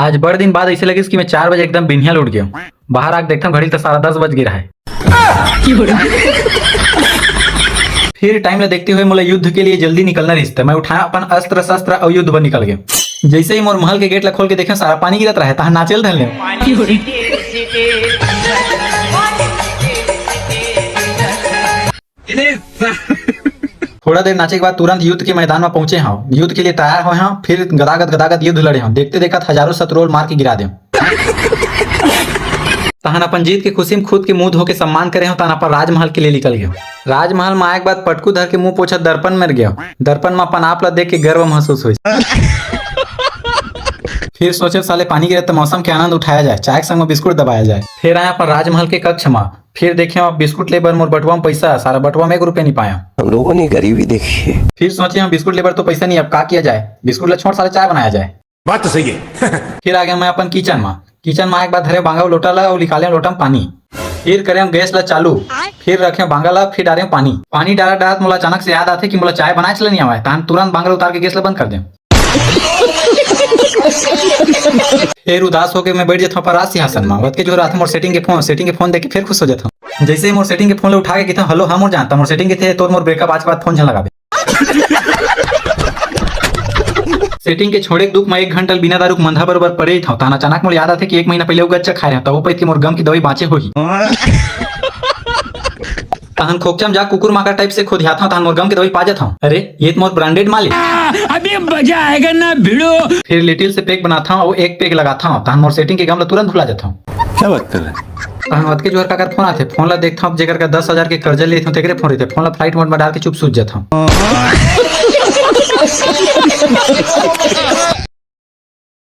आज बड़े दिन बाद ऐसे लगे कि मैं 4 बजे एकदम बिन्हिया लौट गया हूँ। बाहर आके देखता हूँ घड़ी तो 10:30 बज गिरा है। फिर टाइम ले देखते हुए मुझे युद्ध के लिए जल्दी निकलना रिश्ता। मैं उठाया अपन अस्त्र शस्त्र और युद्ध पर निकल गया। जैसे ही मोर महल के गेट ला खोल के देखे सारा पानी गिरत रहा है, नाचेल धरले। थोड़ा देर नाचे के बाद तुरंत युद्ध के मैदान में पहुंचे हम। युद्ध के लिए तैयार हुए हैं। फिर गदागद युद्ध लड़े हम। देखते देखा हजारों शत्रुओं मार के गिरा दे। तहन अपन जीत के खुशी में खुद के मुंह धो के सम्मान करे हो। तहन अपन राजमहल के लिए निकल गया। राजमहल में आए के बाद पटकू धर के मुंह पोछा दर्पण में गया। दर्पण में अपन आप ला देख के गर्व महसूस हुई। फिर सोचे साले पानी गिरे तो मौसम के आनंद उठाया जाए, चाय के संग में बिस्कुट दबाया जाए। फिर आया अपन राजमहल के कक्ष में। फिर देखे हम बिस्कुट लेबर मोर बटुआ में पैसा सारा बटुआ में 1 रुपया नहीं पाया। हम लोगों ने गरीबी देखी है। फिर सोचे हम बिस्कुट लेबर तो पैसा नहीं, अब क्या किया जाए। बिस्कुट ला छोड़ साले चाय बनाया जाए। बात तो सही है। फिर आ गया मैं अपन किचन में। किचन में आए के बाद धरे बांगा लोटा ला और निकाले लोटा में पानी। फिर करे हम गैस ला चालू। फिर रखे बांगा ला। फिर डाले पानी डाला मुला अचानक से याद आते कि मुला चाय बनाए चले नहीं आवा। तहन तुरंत बांगा उतार के गैस ला बंद कर दे। फिर उदास होकर मैं बैठ जाता हूँ राज सिंहासन में। वत के जो रात मोर सेटिंग के फोन देख के फिर खुश हो जाता हूँ। जैसे ही मोर सेटिंग के फोन उठा के कहता हूँ हेलो हम मोर जानता मोर सेटिंग के थे तो मोर ब्रेकअप आज के बाद फोन झल लगावे। सेटिंग के छोड़े दुख में 1 घंटा बिना दारू मंधा बरोबर पड़े था। ताना अचानक मोर याद आते कि 1 महीना पहले वो गच्चा खाए रहे तो वो पैत के मोर गम की दवाई बाँचे होगी। तहन खोकचम जा कुकुर माका टाइप से खुद जाता हूँ। तहन मोर गम की दवाई पा जाता हूँ। अरे ये तो मोर ब्रांडेड माल है, अभी मजा आएगा ना भिड़ो। फिर लिटिल से पैक बनाता हूँ और 1 पैक लगाता हूँ। तहन मोर सेटिंग के गम ला तुरंत भुला जाता हूँ। क्या बात कर रहे हैं? तहन वत के जोहर का फोन आते फोन ला देखता हूँ जेकर का 10,000 के कर्जा लेते हूँ तेरे फोन रहते फोन ला फ्लाइट मोड में डाल के चुप सूझ जाता हूँ।